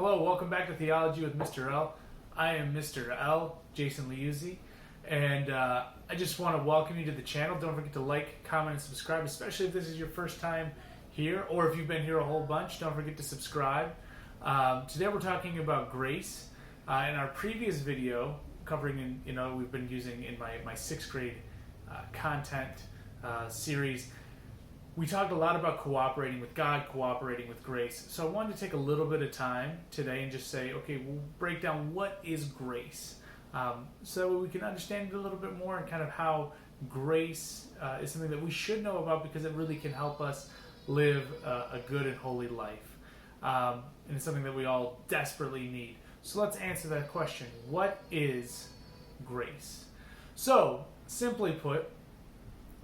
Hello, welcome back to Theology with Mr. L. I am Mr. L, Jason Liuzzi, and I just want to welcome you to the channel. Don't forget to like, comment, and subscribe, especially if this is your first time here, or if you've been here a whole bunch, don't forget to subscribe. Today we're talking about grace. In our previous video, covering, we've been using in my sixth grade content series, we talked a lot about cooperating with God, cooperating with grace. So I wanted to take a little bit of time today and just say, okay, we'll break down what is grace, so we can understand it a little bit more and kind of how grace is something that we should know about because it really can help us live a good and holy life. And it's something that we all desperately need. So let's answer that question. What is grace? So, simply put,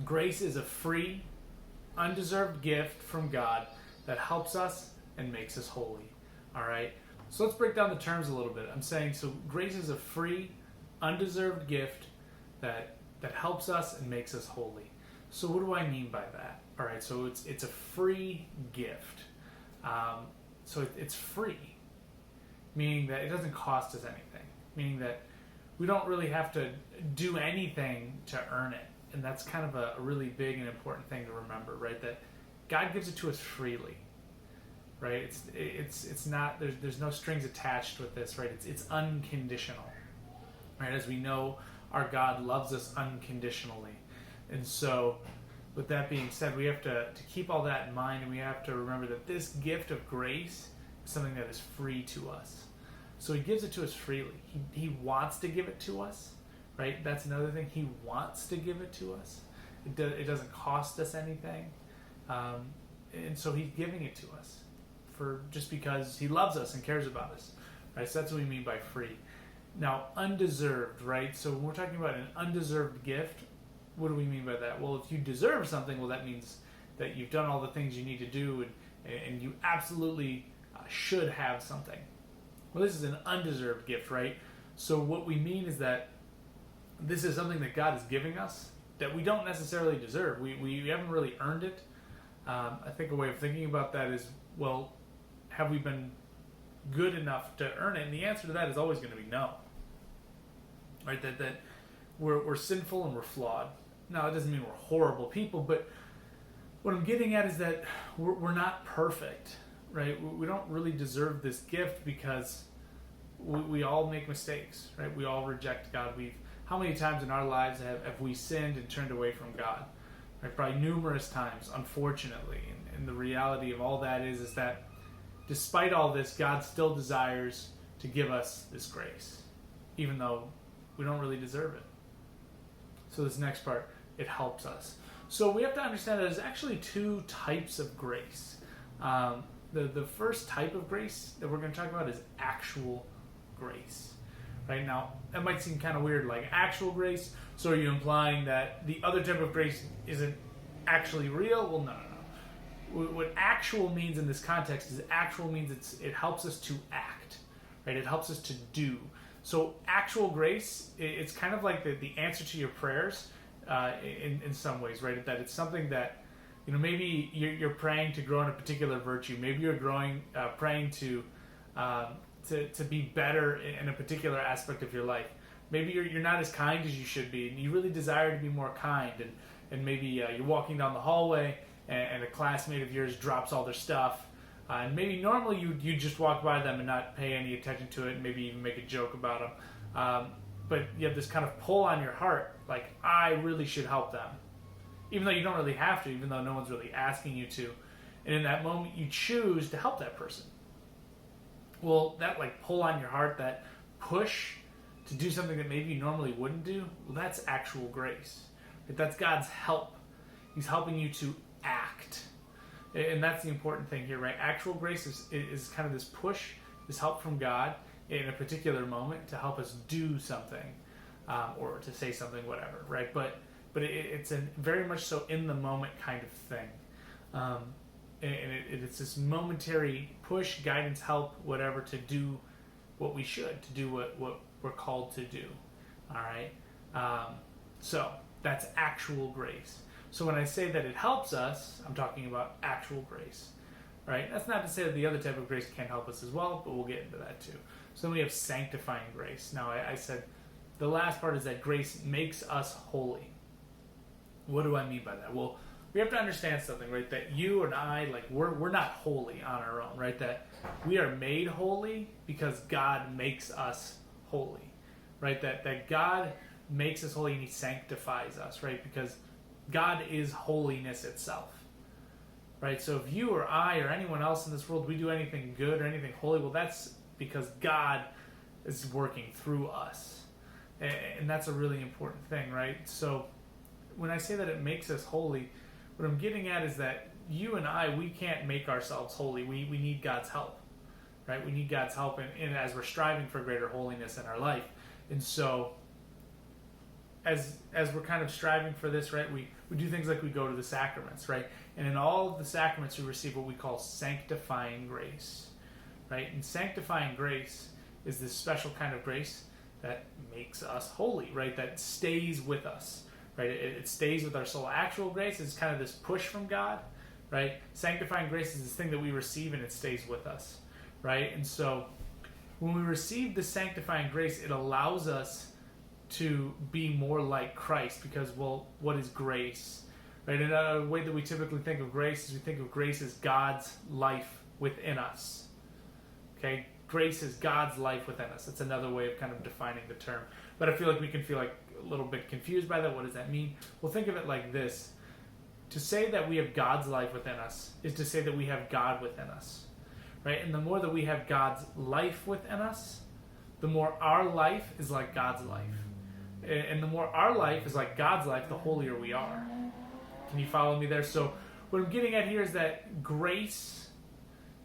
grace is a free, undeserved gift from God that helps us and makes us holy. All right? So let's break down the terms a little bit. I'm saying, so grace is a free, undeserved gift that helps us and makes us holy. So what do I mean by that? All right, so it's a free gift. So it's free, meaning that it doesn't cost us anything, meaning that we don't really have to do anything to earn it. And that's kind of a really big and important thing to remember, right? That God gives it to us freely, right? It's not, there's no strings attached with this, right? It's unconditional, right? As we know, our God loves us unconditionally. And so with that being said, we have to keep all that in mind, and we have to remember that this gift of grace is something that is free to us. So he gives it to us freely. He wants to give it to us. Right? That's another thing. He wants to give it to us. It doesn't cost us anything. And so he's giving it to us just because he loves us and cares about us. Right? So that's what we mean by free. Now, undeserved, right? So when we're talking about an undeserved gift, what do we mean by that? Well, if you deserve something, well, that means that you've done all the things you need to do and you absolutely should have something. Well, this is an undeserved gift, right? So what we mean is that this is something that God is giving us that we don't necessarily deserve. We haven't really earned it. I think a way of thinking about that is, well, have we been good enough to earn it? And the answer to that is always going to be no. Right? That we're sinful and we're flawed. Now, it doesn't mean we're horrible people, but what I'm getting at is that we're not perfect. Right? We don't really deserve this gift because we all make mistakes. Right? We all reject God. How many times in our lives have we sinned and turned away from God? Right? Probably numerous times, unfortunately. And the reality of all that is that despite all this, God still desires to give us this grace, even though we don't really deserve it. So this next part, it helps us. So we have to understand that there's actually two types of grace. The first type of grace that we're going to talk about is actual grace. Right now, that might seem kind of weird, like actual grace. So are you implying that the other type of grace isn't actually real? Well, no. What actual means in this context is actual means it helps us to act, right? It helps us to do. So actual grace, it's kind of like the answer to your prayers in some ways, right? That it's something that, maybe you're praying to grow in a particular virtue. Maybe you're praying to be better in a particular aspect of your life. Maybe you're not as kind as you should be, and you really desire to be more kind, and maybe you're walking down the hallway and a classmate of yours drops all their stuff, and maybe normally you just walk by them and not pay any attention to it, and maybe even make a joke about them, but you have this kind of pull on your heart, like, I really should help them, even though you don't really have to, even though no one's really asking you to, and in that moment you choose to help that person. Well, that pull on your heart, that push to do something that maybe you normally wouldn't do, well, that's actual grace. That's God's help. He's helping you to act. And that's the important thing here, right? Actual grace is kind of this push, this help from God in a particular moment to help us do something, or to say something, whatever, right? But it's a very much so in the moment kind of thing. And it's this momentary push, guidance, help, whatever, to do what we should, to do what we're called to do. All right? So that's actual grace. So when I say that it helps us, I'm talking about actual grace. right? That's not to say that the other type of grace can't help us as well, but we'll get into that too. So then we have sanctifying grace. Now, I said the last part is that grace makes us holy. What do I mean by that? Well, we have to understand something, right? That you and I, like, we're not holy on our own, right? That we are made holy because God makes us holy, right? That God makes us holy and He sanctifies us, right? Because God is holiness itself, right? So if you or I or anyone else in this world, we do anything good or anything holy, well, that's because God is working through us. And that's a really important thing, right? So when I say that it makes us holy, what I'm getting at is that you and I, we can't make ourselves holy. We need God's help, right? We need God's help in as we're striving for greater holiness in our life. And so as we're kind of striving for this, right, we do things like we go to the sacraments, right? And in all of the sacraments, we receive what we call sanctifying grace, right? And sanctifying grace is this special kind of grace that makes us holy, right? That stays with us, right? It stays with our soul. Actual grace is kind of this push from God, right? Sanctifying grace is this thing that we receive and it stays with us, right? And so when we receive the sanctifying grace, it allows us to be more like Christ because, well, what is grace? Right? And a way that we typically think of grace is we think of grace as God's life within us. Okay? Grace is God's life within us. That's another way of kind of defining the term. But I feel like we can feel like a little bit confused by that. What does that mean? Well, think of it like this. To say that we have God's life within us is to say that we have God within us. Right? And the more that we have God's life within us, the more our life is like God's life. And the more our life is like God's life, the holier we are. Can you follow me there? So what I'm getting at here is that grace,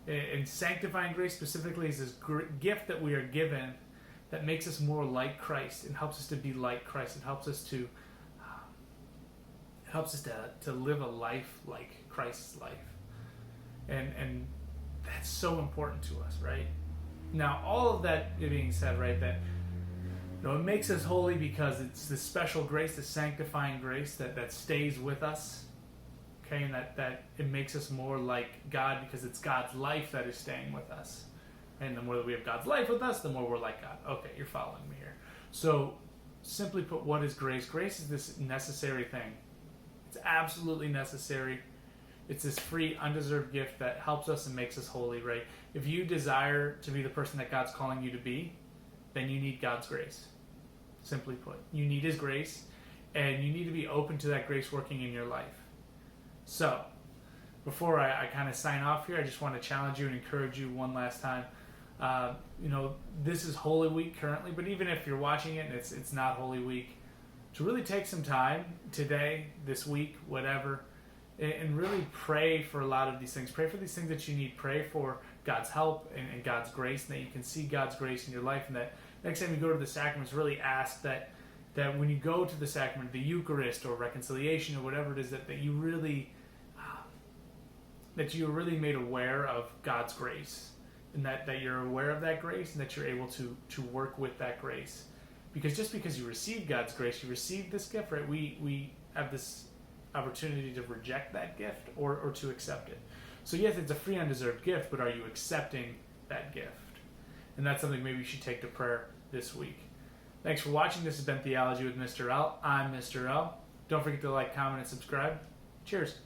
and sanctifying grace specifically, is this gift that we are given that makes us more like Christ and helps us to be like Christ. It helps us to live a life like Christ's life. And that's so important to us, right? Now, all of that being said, right, that it makes us holy because it's this special grace, this sanctifying grace that stays with us, okay, and that it makes us more like God because it's God's life that is staying with us. And the more that we have God's life with us, the more we're like God. Okay, you're following me here. So, simply put, what is grace? Grace is this necessary thing. It's absolutely necessary. It's this free, undeserved gift that helps us and makes us holy, right? If you desire to be the person that God's calling you to be, then you need God's grace. Simply put, you need His grace, and you need to be open to that grace working in your life. So, before I kind of sign off here, I just want to challenge you and encourage you one last time. This is Holy Week currently, but even if you're watching it and it's not Holy Week, to really take some time today, this week, whatever, and really pray for a lot of these things. Pray for these things that you need. Pray for God's help and God's grace, and that you can see God's grace in your life, and that next time you go to the sacraments, really ask that when you go to the sacrament, the Eucharist or reconciliation or whatever it is, that you really you're really made aware of God's grace, and that you're aware of that grace, and that you're able to work with that grace. Because just because you receive God's grace, you receive this gift, right? We have this opportunity to reject that gift or to accept it. So yes, it's a free, undeserved gift, but are you accepting that gift? And that's something maybe you should take to prayer this week. Thanks for watching. This has been Theology with Mr. L. I'm Mr. L. Don't forget to like, comment, and subscribe. Cheers.